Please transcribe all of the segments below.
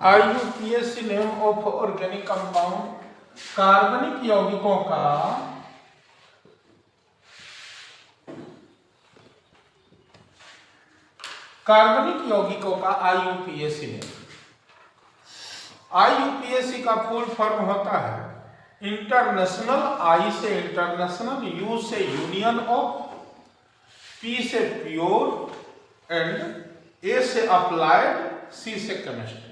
IUPAC name of organic compound, कार्बनिक यौगिकों का IUPAC नेम। IUPAC का फुल फॉर्म होता है इंटरनेशनल, आई से इंटरनेशनल, यू से यूनियन ऑफ, पी से प्योर एंड ए से अप्लाइड, सी से केमिस्ट्री।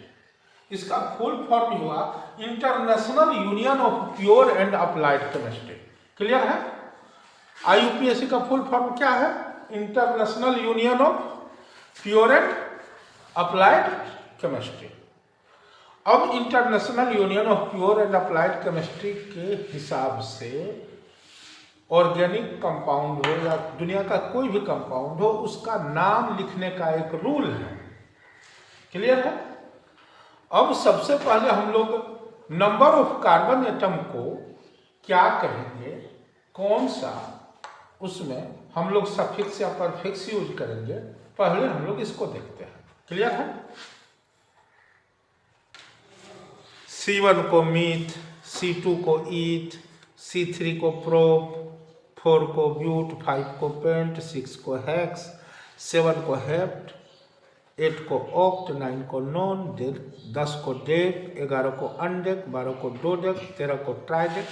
इसका फुल फॉर्म हुआ international union of pure and applied chemistry. Clear है? आईयूपीएसी का फुल फॉर्म क्या है? International union of pure and applied chemistry. अब international union of pure and applied chemistry के हिसाब से ऑर्गेनिक कंपाउंड हो या दुनिया का कोई भी कंपाउंड हो, उसका नाम लिखने का एक रूल है। क्लियर है? अब सबसे पहले हम लोग नंबर ऑफ कार्बन एटम को क्या कहेंगे, कौन सा उसमें हम लोग सफिक्स या परफिक्स यूज करेंगे, पहले हम लोग इसको देखते हैं। क्लियर है? C1 को मीथ, C2 को ईथ, C3 को प्रोप, 4 को ब्यूट, 5 को पेंट, 6 को हेक्स, 7 को हेप्ट, 8 को ऑक्ट, 9 को नॉन, 10 को डेक, 11 को अनडेक, 12 को डोडेक, 13 को ट्राइडेक,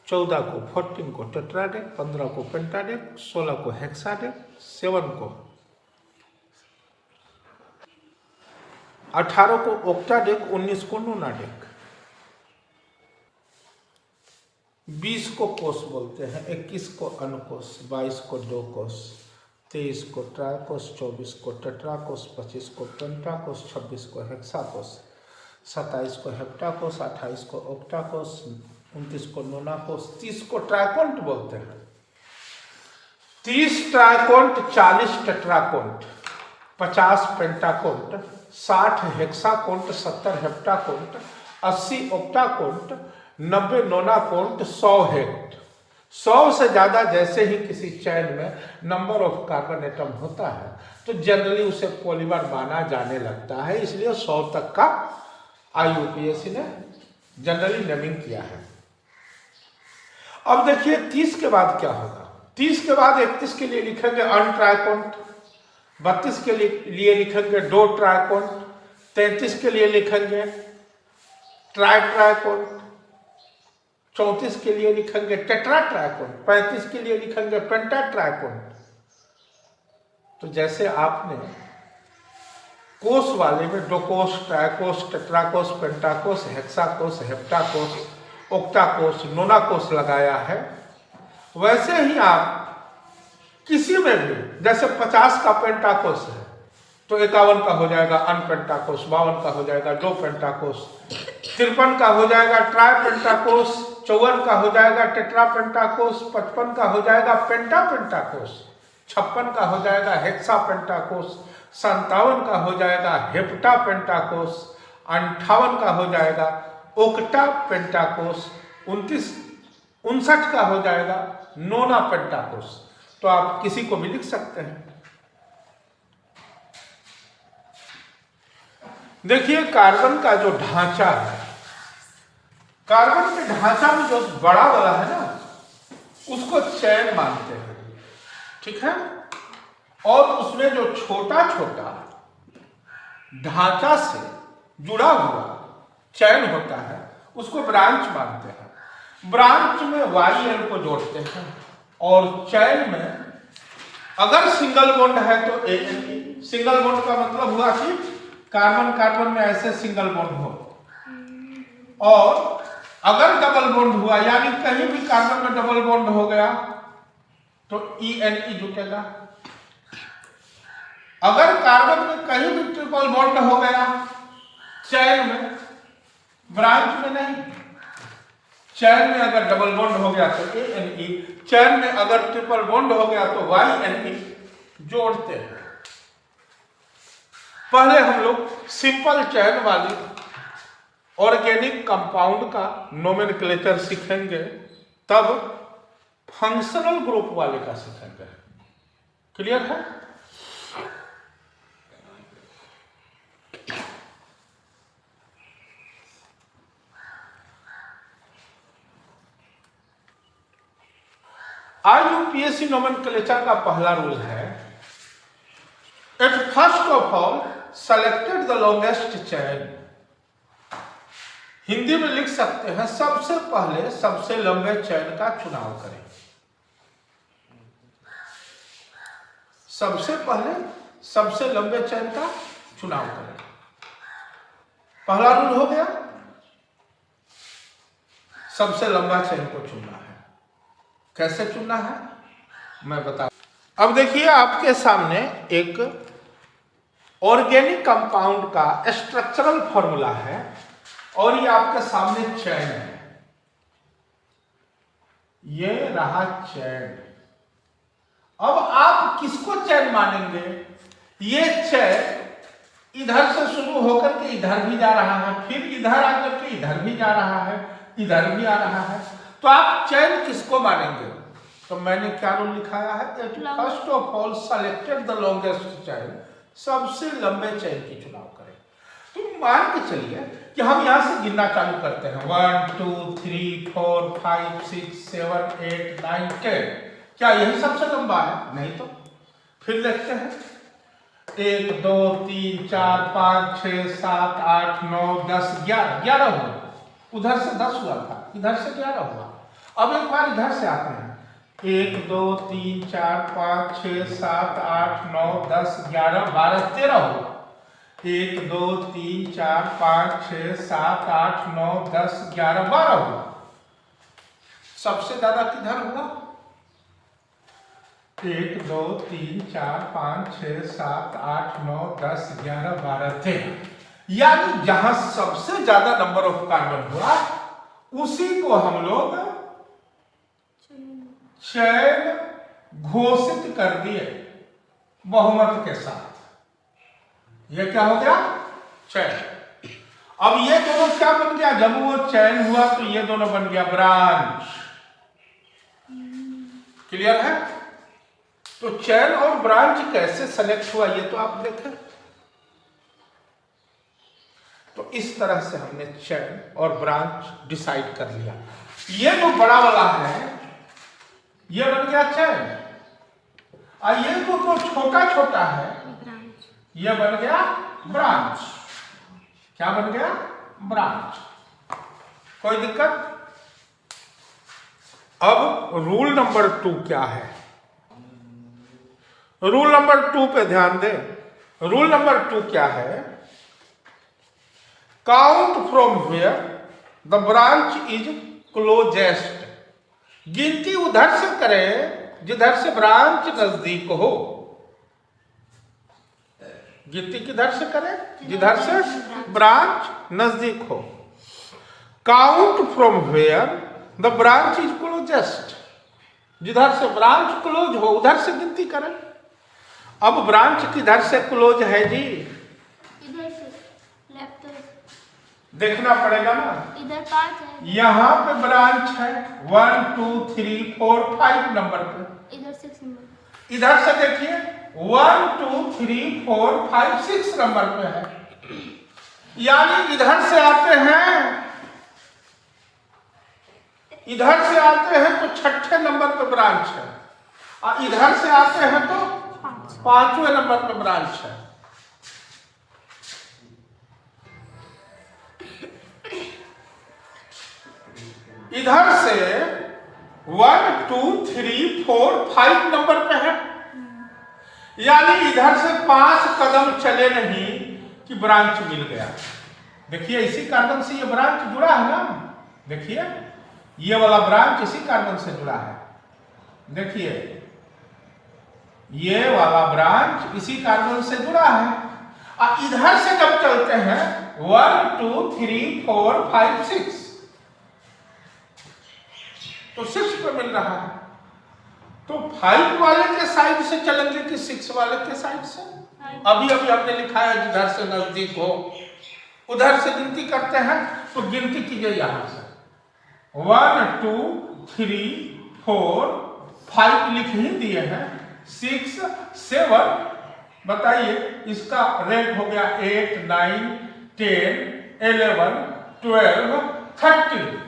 14 को 14 को टेट्राडेक, 15 को पेंटाडेक, 16 को हेक्साडेक, 7 को 18 को ऑक्टाडेक, 19 को नोनाडेक, 20 को कोष बोलते हैं, 21 को अनकोष, 22 को डोकोष, 23 को ट्राइकोष, 24 को टेट्राकोष, 25 को पेंटाकोष, 26 को हेक्साकोष, 27 को हेप्टाकोष, 28 को ऑक्टाकोष, 29 को नोनाकोष, 30 को ट्राइकोंट बोलते हैं। 30 ट्राइकोंट, 40 टेट्राकोंट, 50 पेंटाकोंट, 60 हेक्साकोंट, 70 हेप्टाकोंट, 80 ऑक्टाकोंट, 90 नोनाकोंट, 100 हेक्ट। 100 से ज्यादा जैसे ही किसी चैन में नंबर ऑफ कार्बन एटम होता है तो जनरली उसे पॉलीमर माना जाने लगता है, इसलिए 100 तक का आईयूपीएसी ने जनरली नेमिंग किया है। अब देखिए 30 के बाद क्या होगा। 30 के बाद 31 के लिए लिखेंगे अनट्राइकोंट, 32 के लिए लिखेंगे डो ट्राइकोंट, 33 के लिए लिखेंगे ट्राइकोंट, 34 के लिए लिखेंगे टेट्रा ट्राइकोंट, 35 के लिए लिखेंगे पेंटा ट्राइकोंट। तो जैसे आपने कोष वाले में डोकोष, ट्राइकोष, टेट्राकोष, पेंटाकोष, हेक्साकोष, हेप्टाकोष, ऑक्टाकोष, नोनाकोष लगाया है, वैसे ही आप किसी में भी, जैसे 50 का पेंटाकोष है तो 51 का हो जाएगा अनपेंटाकोष, 52 का हो जाएगा डो पेंटाकोष, 53 का हो जाएगा ट्राई पेंटाकोष, 54 का हो जाएगा टेट्रा पेंटाकोष, 55 का हो जाएगा पेंटा पेंटाकोष, 56 का हो जाएगा हेक्सा पेंटाकोष, 57 का हो जाएगा हेप्टा पेंटाकोष, 58 का हो जाएगा ओक्टा पेंटाकोष, 59 का हो जाएगा नोना पेंटाकोष। तो आप किसी को भी लिख सकते हैं। देखिए कार्बन का जो ढांचा है, कार्बन के ढांचा में जो बड़ा वाला है ना, उसको चैन मानते हैं, ठीक है। और उसमें जो छोटा छोटा ढांचा से जुड़ा हुआ चैन होता है उसको ब्रांच मानते हैं। ब्रांच में YN को जोड़ते हैं और चैन में अगर सिंगल बॉन्ड है तो ANE। सिंगल बॉन्ड का मतलब हुआ कि कार्बन कार्बन में ऐसे सिंगल बॉन्ड हो, और अगर डबल बॉन्ड हुआ यानी कहीं भी कार्बन में डबल बॉन्ड हो गया तो ENE जुटेगा। अगर कार्बन में कहीं भी ट्रिपल बॉन्ड हो गया चैन में, ब्रांच में नहीं, चैन में अगर डबल बॉन्ड हो गया तो ANE, चैन में अगर ट्रिपल बॉन्ड हो गया तो YNE जोड़ते हैं। पहले हम लोग सिंपल चैन वाली ऑर्गेनिक कंपाउंड का नोमेनक्लेचर सीखेंगे, तब फंक्शनल ग्रुप वाले का सीखेंगे। क्लियर है? IUPAC नोमेनक्लेचर का पहला रूल है, eight first of all selected the longest chain. Hindi में लिख सकते हैं, सबसे पहले सबसे लंबे चेन का चुनाव करें। सबसे पहले सबसे लंबे चेन का चुनाव करें, पहला रूल हो गया। सबसे लंबा चेन को चुनना है। कैसे चुनना है मैं बता। अब देखिए आपके सामने एक ऑर्गेनिक कंपाउंड का स्ट्रक्चरल फॉर्मूला है और ये आपके सामने चेन है। ये रहा चेन। अब आप किसको चेन मानेंगे? ये चेन इधर से शुरू होकर के इधर भी जा रहा है, फिर इधर आकर के इधर भी जा रहा है, इधर भी आ रहा है, तो आप चेन किसको मानेंगे? तो मैंने क्या रूल लिखाया है, first of all selected the longest chain, सबसे लंबे चेन की चुनाव करें। तो मान के चलिए कि हम यहां से गिनना चालू करते हैं, 1 2 3 4 5 6 7 8 9 10। क्या यही सबसे लंबा है? नहीं। तो फिर देखते हैं, 1 2 3 4 5 6 7 8 9 10 11 हुआ। उधर से 10 हुआ था, इधर से 11 हुआ। अब एक बार इधर से आते हैं, 1 2 3 4 5 6 7 8 9 10 11 12 13 हुआ। 1 2 3 4 5 6 7 8 9 10 11 12 हुआ। सबसे ज्यादा किधर हुआ? 1 2 3 4 5 6 7 8 9 10 11 12 13। यानी जहां सबसे ज्यादा नंबर ऑफ कार्बन हुआ उसी को हम लोग चेन घोषित कर दिए बहुमत के साथ। ये क्या हो गया? चेन। अब ये दोनों क्या बन गया? जब वो चेन हुआ तो ये दोनों बन गया ब्रांच। क्लियर है? तो चेन और ब्रांच कैसे सेलेक्ट हुआ ये तो आप देखें। तो इस तरह से हमने चेन और ब्रांच डिसाइड कर लिया। ये जो बड़ा वाला है ये बन गया चेन, और ये जो छोटा छोटा है ये बन गया ब्रांच। क्या बन गया? ब्रांच। कोई दिक्कत? अब रूल नंबर 2 क्या है? रूल नंबर 2 पे ध्यान दें। रूल नंबर 2 क्या है? Count from where the branch is closest. गिनती उधर से करें जिधर से ब्रांच नजदीक हो। गिनती किधर से करें? जिधर से ब्रांच नजदीक हो। Count from where the branch is closest. जिधर से ब्रांच क्लोज हो उधर से गिनती करें। अब ब्रांच किधर से क्लोज है जी? इधर से लेफ्ट देखना पड़ेगा ना। इधर 5 है, यहाँ पे ब्रांच है 1 2 3 4 5 नंबर पे। इधर 6 नंबर। इधर से देखिए 1 2 3 4 5 6 नंबर पे है। यानी इधर से आते हैं, इधर से आते हैं तो 6ठे नंबर पे ब्रांच है, और इधर से आते हैं तो 5वें नंबर पे ब्रांच है। इधर से 1 2 3 4 5 नंबर पे है। यानी इधर से 5 कदम चले नहीं कि ब्रांच मिल गया। देखिए इसी कार्बन से ये ब्रांच जुड़ा है ना। देखिए ये वाला ब्रांच इसी कार्बन से जुड़ा है। देखिए ये वाला ब्रांच इसी कार्बन से जुड़ा है, और इधर से जब चलते हैं 1 2 3 4 5 6 तो 6 पे मिल रहा है। तो 5 वाले के साइड से चलेंगे कि 6 वाले के साइड से? अभी अभी हमने लिखा है जिधर से नजदीक हो उधर से गिनती करते हैं। तो गिनती कीजिए यहां से 1 2 3 4 5 लिख ही दिए हैं, 6 7 बताइए इसका रेट हो गया 8 9 10 11 12 13।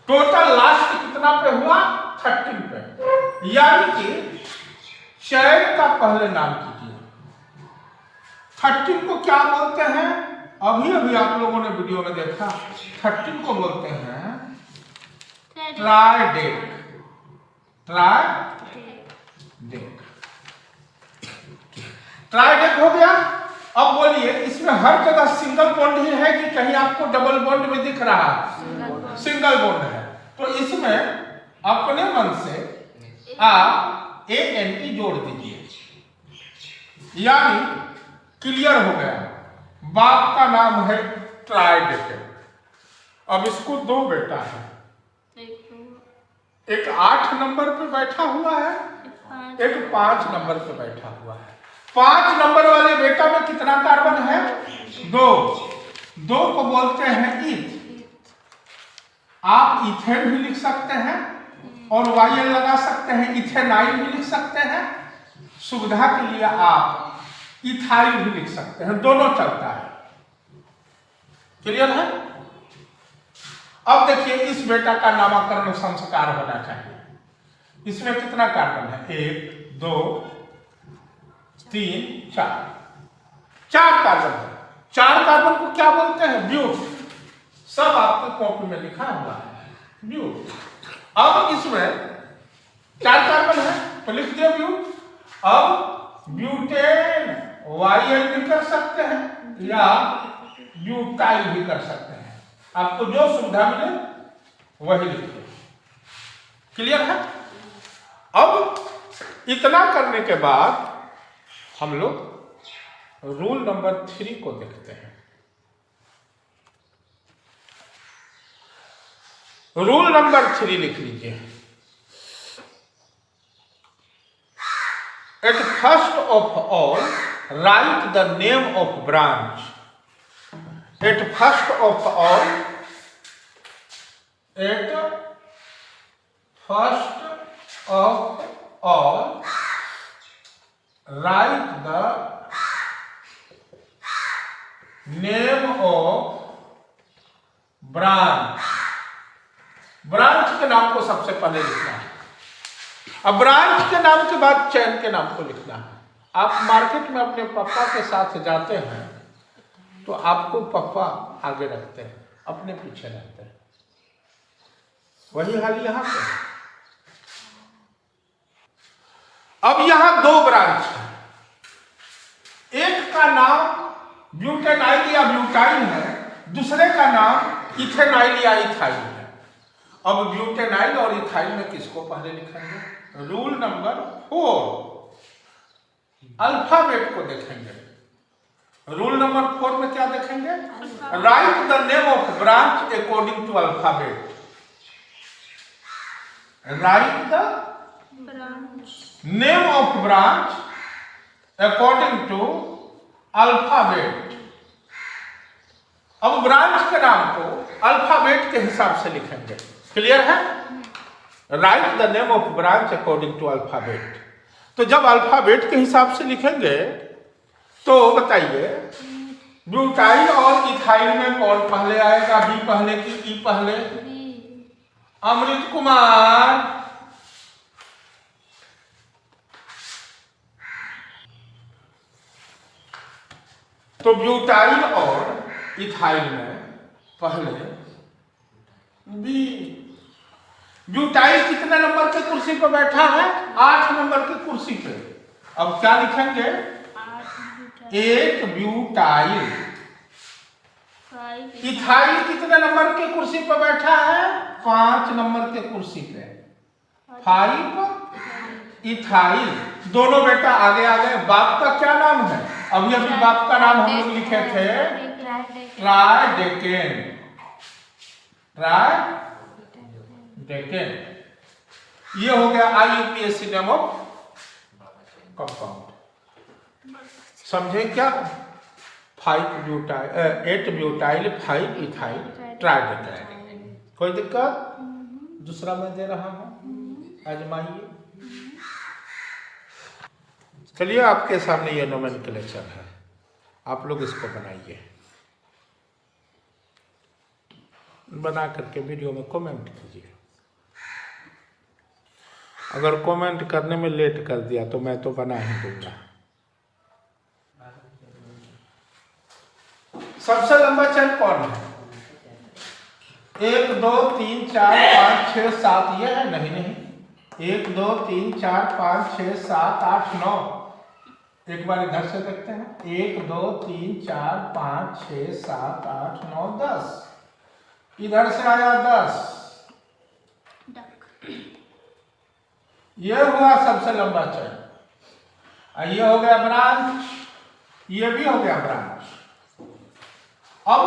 टोटल लास्ट कितना पे हुआ? 13 पे। यानी कि चैन का पहले नाम कीजिए। 13 को क्या बोलते हैं? अभी अभी आप लोगों ने वीडियो में देखा, 13 को बोलते हैं ट्राइडेक। ट्राइडेक हो गया। अब बोलिए, इसमें हर जगह सिंगल बॉन्ड ही है कि कहीं आपको डबल बॉन्ड में दिख रहा है? सिंगल बॉन्ड है। तो इसमें अपने मन से आप ANE जोड़ दीजिए, यानी क्लियर हो गया। बाप का नाम है ट्राइडेक। अब इसको 2 बेटा है, एक 8 नंबर पे बैठा हुआ है, एक 5 नंबर पे बैठा हुआ है। 5 नंबर वाले बेटा में कितना कार्बन है? 2। 2 को बोलते हैं ईथ। आप इथेन भी लिख सकते हैं और YL लगा सकते हैं, इथेनाइल भी लिख सकते हैं। सुविधा के लिए आप इथाइल भी लिख सकते हैं, दोनों चलता है। क्लियर है? अब देखिए, इस बेटा का नामकरण संस्कार होना चाहिए। इसमें कितना कार्बन है? 1 2 3 4। 4 कार्बन है। 4 कार्बन को क्या बोलते हैं? ब्यूट। सब आपकी कॉपी में लिखा हुआ है, ब्यूट। अब इसमें 4 कार्बन है तो लिख दिया ब्यूट। अब ब्यूटेन YL भी कर सकते हैं या ब्यूटाइल भी कर सकते हैं, आपको जो सुविधा मिले वही लिखिए। क्लियर है? अब इतना करने के बाद हम लोग रूल नंबर 3 को देखते हैं। रूल नंबर 3 लिख लीजिए। At first of all, write the name of branch. At first of all, at first of all, write the name of branch. Branch के नाम को सबसे पहले लिखना है। अब ब्रांच के नाम के बाद चैन के नाम को लिखना है। आप मार्केट में अपने पापा के साथ जाते हैं तो आपको पापा आगे रखते हैं, अपने पीछे रहते हैं। वही हाल यहां पे। अब यहां 2 ब्रांच है। एक का नाम ब्यूटेनाइल या ब्यूटाइल है, दूसरे का नाम इथेनाइल या इथाइल है। अब ब्यूटेनाइल और इथाइल में किसको पहले लिखेंगे? रूल नंबर 4, अल्फाबेट को देखेंगे। रूल नंबर 4 में क्या देखेंगे? Write the name of branch according to alphabet. Write the name of branch according to alphabet. अब ब्रांच के नाम को अल्फाबेट के हिसाब से लिखेंगे। क्लियर है? Write the name of branch according to alphabet. तो जब अल्फाबेट के हिसाब से लिखेंगे तो बताइए, ब्यूटाइल और इथाइल में कौन पहले आएगा? बी पहले कि ई पहले? अमृत कुमार, तो ब्यूटाइल और इथाइल में पहले बी। ब्यूटाइल कितने नंबर के कुर्सी पर बैठा है? 8 नंबर के कुर्सी पे। अब क्या लिखेंगे? 1 ब्यूटाइल। इथाइल कितने नंबर के कुर्सी पर बैठा है? 5 नंबर के कुर्सी पे। 5 इथाइल। दोनों बेटा आगे आ गए। बाप का क्या नाम है? अभी अभी बाप का नाम हम लोग लिखे थे ट्राइडेकेन। ट्राइडेकेन। ये हो गया IUPAC नेम ऑफ कंपाउंड। समझे क्या? 8 ब्यूटाइल 5 इथाइल ट्राइडेकेन। कोई दिक्कत? दूसरा मैं दे रहा हूं, आजमाइए। चलिए, आपके सामने ये नोमेनक्लेचर है, आप लोग इसको बनाइए। बना करके वीडियो में कमेंट कीजिए। अगर कमेंट करने में लेट कर दिया तो मैं तो बना ही दूंगा। सबसे लंबा चैन कौन है? 1 2 3 4 5 6 7 ये है? नहीं नहीं, 1 2 3 4 5 6 7 8 9। एक बार इधर से देखते हैं, 1 2 3 4 5 6 7 8 9 10। इधर से आया 10। ये हुआ सबसे लंबा चैन। ये हो गया ब्रांच, ये भी हो गया ब्रांच। अब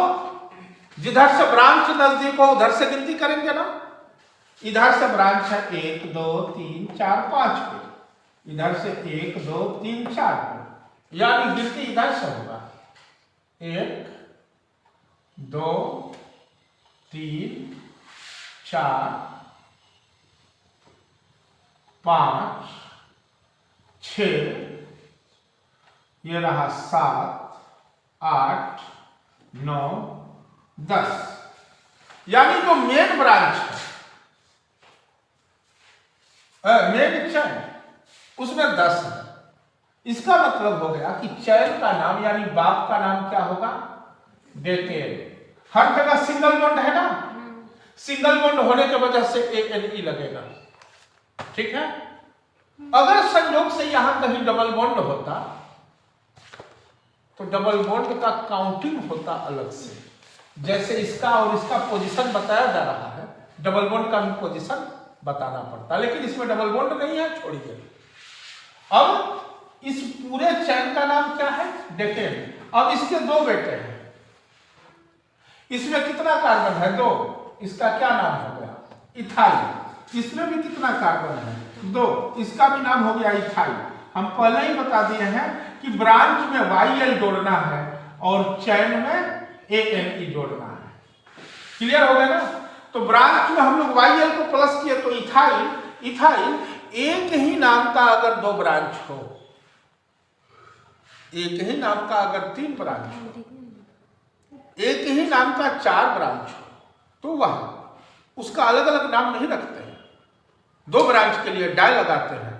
जिधर से ब्रांच नजदीक हो उधर से गिनती करेंगे ना। इधर से ब्रांच है 1 2 3 4 5 पे, इधर से 1 2 3 4 पे, यानी गिनती इधर से होगा 1 2 3 4 5 6, ये रहा 7 8 9 10, यानी जो मेन ब्रांच है, मेन चैन, उसमें 10 है। इसका मतलब हो गया कि चैन का नाम यानी बाप का नाम क्या होगा? डेकेन। हर जगह सिंगल बॉन्ड है ना, सिंगल बॉन्ड होने की वजह से ANE लगेगा, ठीक है। अगर संयोग से यहां कहीं डबल बॉन्ड होता तो डबल बॉन्ड का काउंटिंग होता अलग से। जैसे इसका और इसका पोजीशन बताया जा रहा है, डबल बॉन्ड का भी पोजीशन बताना पड़ता, लेकिन इसमें डबल बॉन्ड नहीं है, छोड़िए। अब इस पूरे चैन का नाम क्या है? डेकेन। अब इसके 2 बेटे हैं, इसमें कितना कार्बन है? 2। इसका क्या नाम हो गया? इथाइल। इसमें भी कितना कार्बन है? 2। इसका भी नाम हो गया इथाइल। हम पहले ही बता दिए हैं कि ब्रांच में YL जोड़ना है और चैन में ANE जोड़ना है। क्लियर हो गया ना? तो ब्रांच में हम लोग YL को प्लस किए तो इथाइल। एक ही नाम का अगर 2 ब्रांच हो, एक ही नाम का अगर 3 ब्रांच हो, एक ही नाम का 4 ब्रांच हो, तो वह उसका अलग अलग नाम नहीं रखते हैं। 2 ब्रांच के लिए डाई लगाते हैं,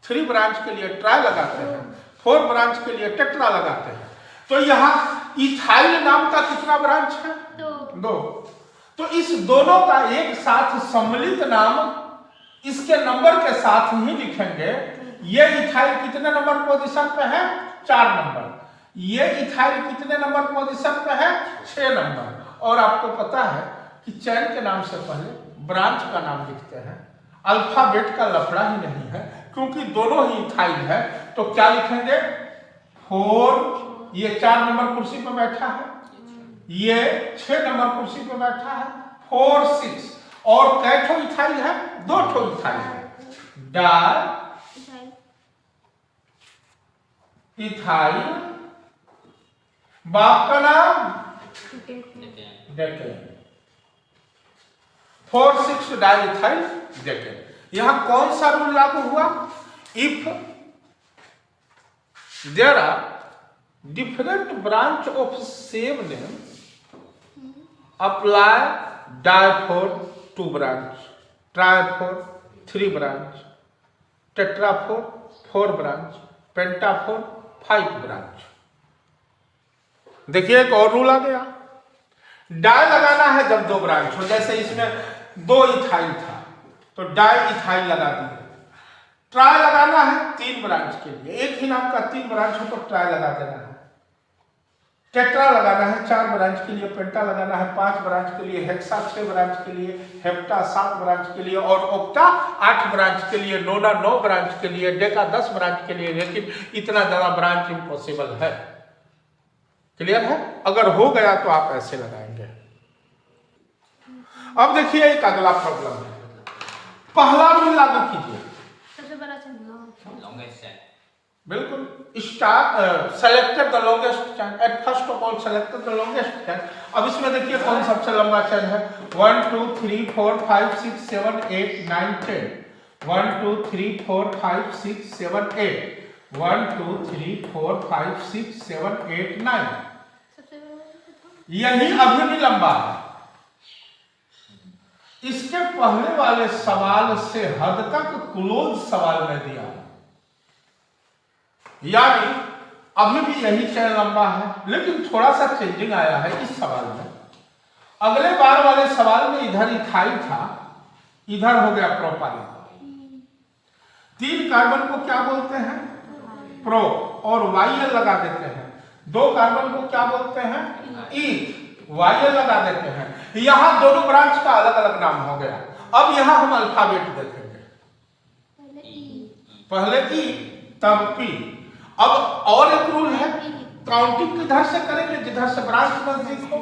3 ब्रांच के लिए ट्राई लगाते हैं, 4 ब्रांच के लिए टेट्रा लगाते हैं। तो यहाँ इथाइल नाम का कितना ब्रांच है? 2। तो इस दोनों का एक साथ सम्मिलित नाम इसके नंबर के साथ ही लिखेंगे। ये इथाइल कितने नंबर पोजीशन पे है? 4 नंबर। ये इथाइल कितने नंबर पोजीशन पे है? 6 नंबर। और आपको पता है कि चैन के नाम से पहले ब्रांच का नाम लिखते हैं। अल्फाबेट का लफड़ा ही नहीं है, क्योंकि दोनों ही इथाइल है। तो क्या लिखेंगे? 4, ये 4 नंबर कुर्सी पर बैठा है, ये 6 नंबर कुर्सी पर बैठा है, 4 6। और कै ठो इथाइल है? 2 ठो इथाइल है। डाई इथाइल, बाप का नाम डेकेन। 4 6 di ethyl decane. यहां कौन सा रूल लागू हुआ? If there are different branch of same name apply di for 2 branch, tri for 3 branch, tetra for 4 branch, penta for 5 branch. देखिए एक और रूल आ गया। डाई लगाना है जब 2 ब्रांच हो, जैसे इसमें 2 इथाइल था तो डाई इथाइल लगा दिए। ट्राई लगाना है 3 ब्रांच के लिए, एक ही नाम का 3 ब्रांच हो तो ट्राई लगा देना है। टेट्रा लगाना है 4 ब्रांच के लिए, पेंटा लगाना है 5 ब्रांच के लिए, हेक्सा 6 ब्रांच के लिए, हेप्टा 7 ब्रांच के लिए और ऑक्टा 8 ब्रांच के लिए, नोना 9 ब्रांच के लिए, डेका 10 ब्रांच के लिए। लेकिन इतना ज्यादा ब्रांच इम्पॉसिबल है। क्लियर है? अगर हो गया तो आप ऐसे लगाएंगे। अब देखिए एक अगला प्रॉब्लम है। पहला रूल लागू कीजिए। सबसे बड़ा चैन लॉन्गेस्ट चैन। बिल्कुल। Selected the longest chain. At first of all selected the longest chain. अब इसमें देखिए कौन सबसे लंबा चैन है। 1 2 3 4 5 6 7 8 9 10। 1 2 3 4 5 6 7 8। 1 2 3 4 5 6 7 8 9। सबसे बड़ा यही अभी भी लंबा है। इसके पहले वाले सवाल से हद तक क्लोज सवाल में दिया, यानी अभी भी यही चैन लंबा है, लेकिन थोड़ा सा चेंजिंग आया है इस सवाल में। अगले बार वाले सवाल में इधर इथाइल था, इधर हो गया प्रोपाइल। 3 कार्बन को क्या बोलते हैं? प्रो, और YL लगा देते हैं। 2 कार्बन को क्या बोलते हैं? ईथ, YL लगा देते हैं। यहां दोनों ब्रांच का अलग अलग नाम हो गया। अब यहां हम अल्फाबेट देखेंगे, पहले E तब P। अब और एक रूल है, काउंटिंग किधर से करेंगे? जिधर से ब्रांच नजदीक हो।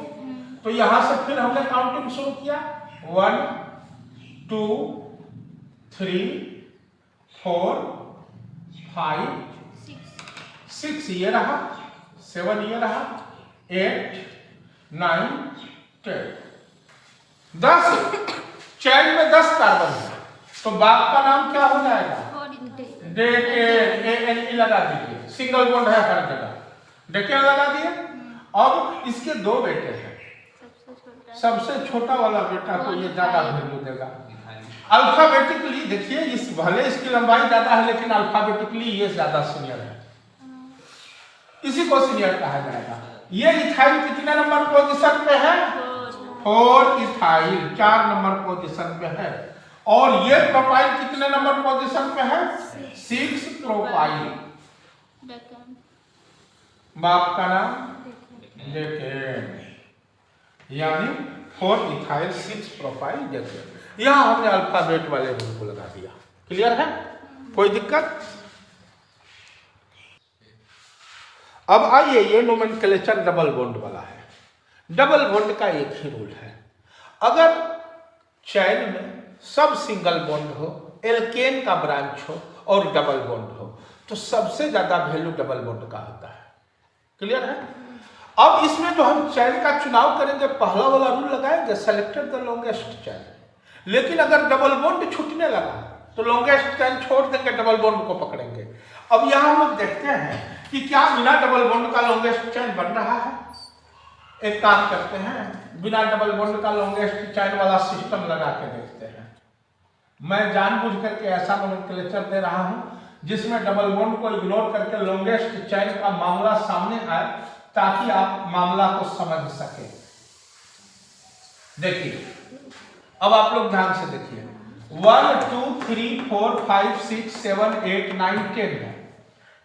तो यहां से फिर हमने काउंटिंग शुरू किया, 1 2 3 4 5 6 ये रहा, 7 ये रहा, 8 9 10 10 चैन में 10 कार्बन है, तो बाप का नाम क्या हो जाएगा? डेकेन लगा दीजिए, सिंगल बॉन्ड है हर जगह, डेकेन लगा दिए। अब इसके 2 बेटे हैं, सबसे छोटा वाला बेटा को ये ज्यादा वैल्यू देगा। अल्फाबेटिकली देखिए, इस भले इसकी लंबाई ज्यादा है, लेकिन अल्फाबेटिकली ये ज्यादा सीनियर है, इसी को सीनियर कहा जाएगा। ये इथाइल कितने नंबर पोजीशन पे है? 4 इथाइल 4 नंबर पोजीशन पे है। और ये प्रोपाइल कितने नंबर पोजीशन पे है? 6 प्रोपाइल। बाप का नाम डेकेन, यानी 4 इथाइल 6 प्रोपाइल डेकेन। यहां हमने अल्फाबेट वाले रूल को लगा दिया। क्लियर है? कोई दिक्कत? अब आइए, ये नोमेनक्लेचर डबल बॉन्ड वाला है। डबल बॉन्ड का एक ही रूल है, अगर चैन में सब सिंगल बॉन्ड हो, एल्केन का ब्रांच हो और डबल बॉन्ड हो, तो सबसे ज्यादा वैल्यू डबल बॉन्ड का होता है। क्लियर है? अब इसमें जो हम चैन का चुनाव करेंगे, पहला वाला रूल लगाएंगे, सेलेक्टेड द लॉन्गेस्ट चैन। लेकिन अगर डबल बॉन्ड छूटने लगा तो लॉन्गेस्ट चैन छोड़ देंगे, डबल बॉन्ड को पकड़ेंगे। अब यहां हम लोग देखते हैं कि क्या बिना डबल बॉन्ड का लॉन्गेस्ट चैन बन रहा है। एक काम करते हैं, बिना डबल बॉन्ड का लॉन्गेस्ट चैन वाला सिस्टम लगा के देखते हैं। मैं जानबूझ करके ऐसा नोमेनक्लेचर दे रहा हूं जिसमें डबल बॉन्ड को इग्नोर करके लॉन्गेस्ट चैन का मामला सामने आए, ताकि आप मामला को समझ सके। देखिए, अब आप लोग ध्यान से देखिए, 1 2 3 4 5 6 7 8 9 10 है।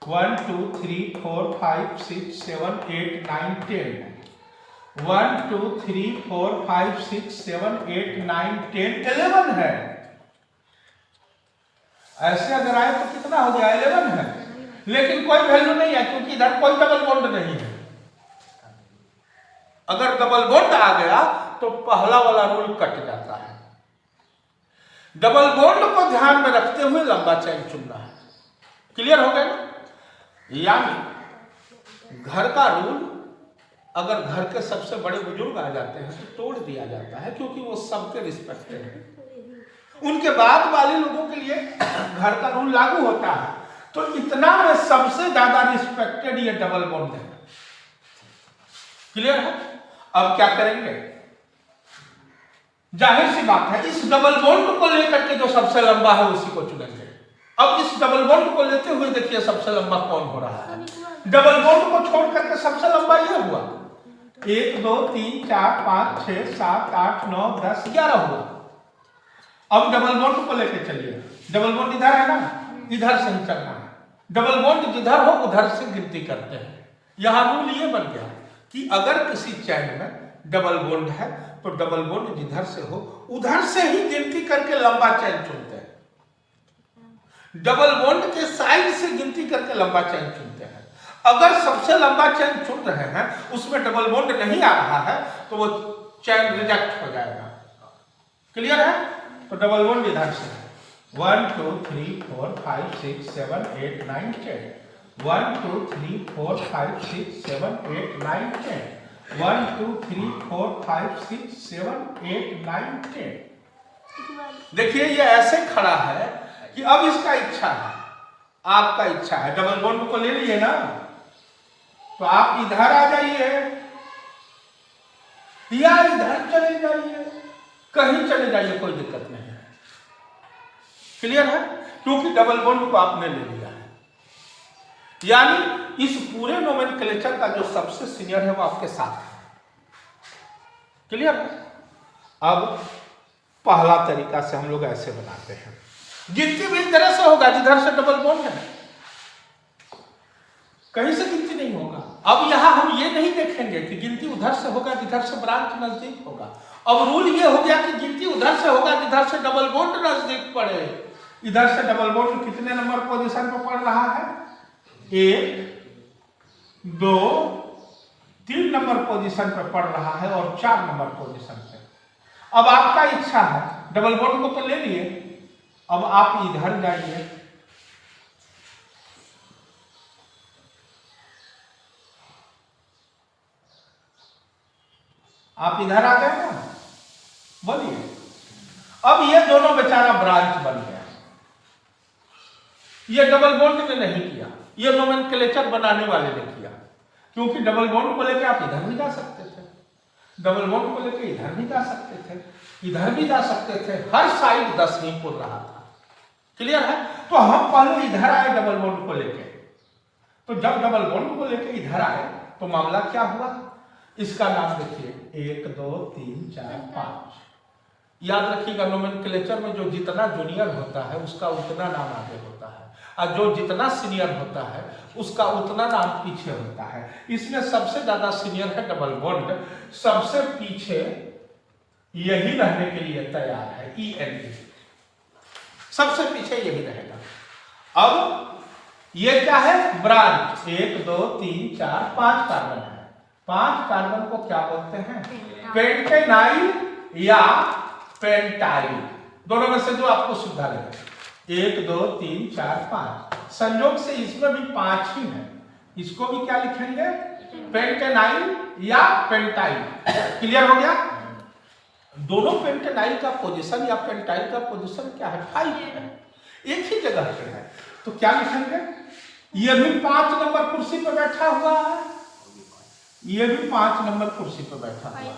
1 2 3 4 5 6 7 8 9 10 है। 1 2 3 4 5 6 7 8 9 10 11 है। ऐसे अगर आए तो कितना हो गया? 11 है, लेकिन कोई वैल्यू नहीं है क्योंकि इधर कोई डबल बॉन्ड नहीं है। अगर डबल बॉन्ड आ गया तो पहला वाला रूल कट जाता है। डबल बॉन्ड को ध्यान में रखते हुए लंबा चैन चुनना है। क्लियर हो गया? यानी घर का रूल, अगर घर के सबसे बड़े बुजुर्ग आ जाते हैं तो तोड़ दिया जाता है, क्योंकि वो सबके रिस्पेक्टेड है। उनके बाद वाले लोगों के लिए घर का रूल लागू होता है। तो इतना में सबसे ज्यादा रिस्पेक्टेड ये डबल बॉन्ड है। क्लियर है? अब क्या करेंगे? जाहिर सी बात है, इस डबल बॉन्ड को लेकर के जो सबसे लंबा है उसी को चुनेंगे। अब इस डबल बॉन्ड को लेते हुए देखिए सबसे लंबा कौन हो रहा है। डबल बॉन्ड को छोड़ करके सबसे लंबा ये हुआ। 1 2 3 4 5 6 7 8 9 10 11 हुआ। अब डबल बॉन्ड को लेकर चलिए। डबल बॉन्ड इधर है ना, इधर से ही चलना है। डबल बॉन्ड जिधर हो उधर से गिनती करते हैं। यहां रूल ये बन गया कि अगर किसी चैन में डबल बॉन्ड है तो डबल बॉन्ड जिधर से हो उधर से ही गिनती करके लंबा चैन चुनते हैं। डबल बॉन्ड के साइड से गिनती करके लंबा चैन चुनते हैं। अगर सबसे लंबा चैन चुन रहे हैं, उसमें डबल बॉन्ड नहीं आ रहा है, तो वो चैन रिजेक्ट हो जाएगा। क्लियर है? तो डबल बॉन्ड इधर से 1 2 3 4 5 6 7 8 9 10 1 2 3 4 5 6 7 8 9 10 1 2 3 4 5 6 7 8 9 10। देखिए ये ऐसे खड़ा है कि अब इसका इच्छा है, आपका इच्छा है। डबल बॉन्ड को ले लिए ना, तो आप इधर आ जाइए या इधर चले जाइए। कहीं चले जाइए कोई दिक्कत नहीं है। क्लियर है? क्योंकि डबल बॉन्ड को आपने ले लिया है, यानी इस पूरे नोमेनक्लेचर का जो सबसे सीनियर है वो आपके साथ है। क्लियर है? अब पहला तरीका से हम लोग ऐसे बनाते हैं, गिनती भी इस तरह से होगा जिधर से डबल बॉन्ड है, कहीं से गिनती नहीं होगा। अब यहां हम ये नहीं देखेंगे कि गिनती उधर से होगा जिधर से ब्रांच नजदीक होगा। अब रूल ये हो गया कि गिनती उधर से होगा जिधर से डबल बॉन्ड नजदीक पड़े। इधर से डबल बॉन्ड कितने नंबर पोजीशन पर पड़ रहा है? 1, 2, 3 नंबर पोजीशन पर पड़ रहा है और 4 नंबर पोजीशन पे। अब आपका इच्छा है, डबल बॉन्ड को तो ले लिए, अब आप इधर जाइए, आप इधर आ गए ना, बोलिए। अब ये दोनों बेचारा ब्रांच बन गया, ये डबल बॉन्ड ने नहीं किया, ये नोमेनक्लेचर बनाने वाले ने किया। क्योंकि डबल बॉन्ड को लेकर आप इधर भी जा सकते थे, डबल बॉन्ड को लेकर इधर भी जा सकते थे, इधर भी जा सकते थे, हर साइड 10 ही पुर रहा था। क्लियर है? तो हम पहले इधर आए डबल बॉन्ड को लेके, तो जब डबल बॉन्ड को लेके इधर आए तो मामला क्या हुआ? इसका नाम देखिए, 1, 2, 3, 4, 5। याद रखिएगा, नोमेनक्लेचर में जो जितना जूनियर होता है उसका उतना नाम आगे होता है, और जो जितना सीनियर होता है उसका उतना नाम पीछे होता है। इसमें सबसे ज्यादा सीनियर है डबल बॉन्ड, सबसे पीछे यही रहने के लिए तैयार है, END, सबसे पीछे यही रहेगा। अब ये क्या है? ब्रांच। 1, 2, 3, 4, 5 कार्बन है। 5 कार्बन को क्या बोलते हैं? पेंटेनाइल या पेंटाइल, दोनों में से जो आपको सुविधा लगे। 1, 2, 3, 4, 5। संयोग से इसमें भी 5 ही है, इसको भी क्या लिखेंगे? पेंटेनाइल या पेंटाइल। क्लियर हो गया? दोनों पेंटेनाइल का पोजीशन या पेंटाइल का पोजीशन क्या है? 5 है, एक ही जगह पे है। तो क्या लिखेंगे? ये भी 5 नंबर कुर्सी पर बैठा हुआ है, ये भी 5 नंबर कुर्सी पर बैठा हुआ है,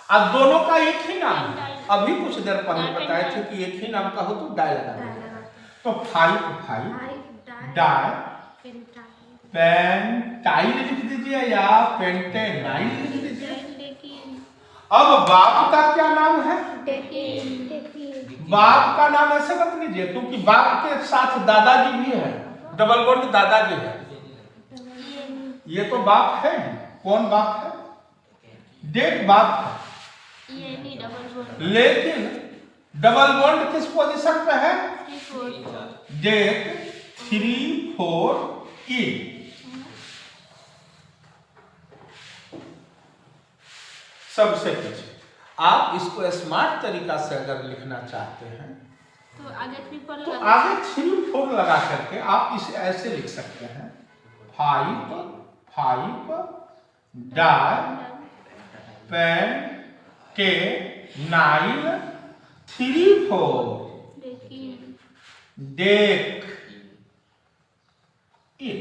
अब दोनों का एक ही नाम है। अभी कुछ देर पहले बताए थे कि एक ही नाम का हो तो डाई लगा देते, तो 5 डाई पेंटाइल लिख दीजिए या पेंटेनाइल लिख दीजिए। अब बाप का क्या नाम है? बाप का नाम ऐसे मत लीजिए, क्योंकि बाप के साथ दादाजी भी है, डबल बॉन्ड दादाजी है, ये तो बाप है। कौन बाप है? डेट बाप है, लेकिन डबल बॉन्ड किस पोजीशन पे है? That 3, 4, E। सबसे पीछे। आप इसको स्मार्ट तरीका से अगर लिखना चाहते हैं तो आगे 3, 4 लगा करके आप इसे ऐसे लिख सकते हैं, 5 डाई पेंटेनाइल 3, 4 डेक इन,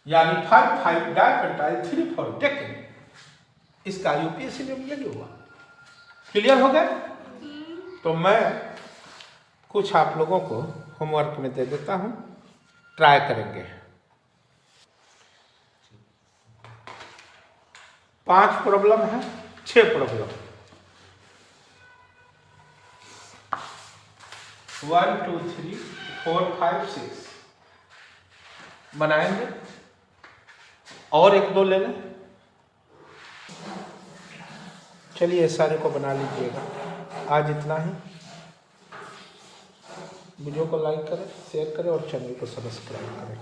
यानी 5 डाई पेंटाइल 3, 4 डेक। इसका यूपीएससी में यही हुआ। क्लियर हो गया? तो मैं कुछ आप लोगों को होमवर्क में दे देता हूं, ट्राई करेंगे। 5 प्रॉब्लम है, 6 प्रॉब्लम, 1, 2, 3, 4, 5, 6 बनाएंगे और 1-2 ले लें। चलिए सारे को बना लीजिएगा। आज इतना ही। वीडियो को लाइक करें, शेयर करें और चैनल को सब्सक्राइब करें।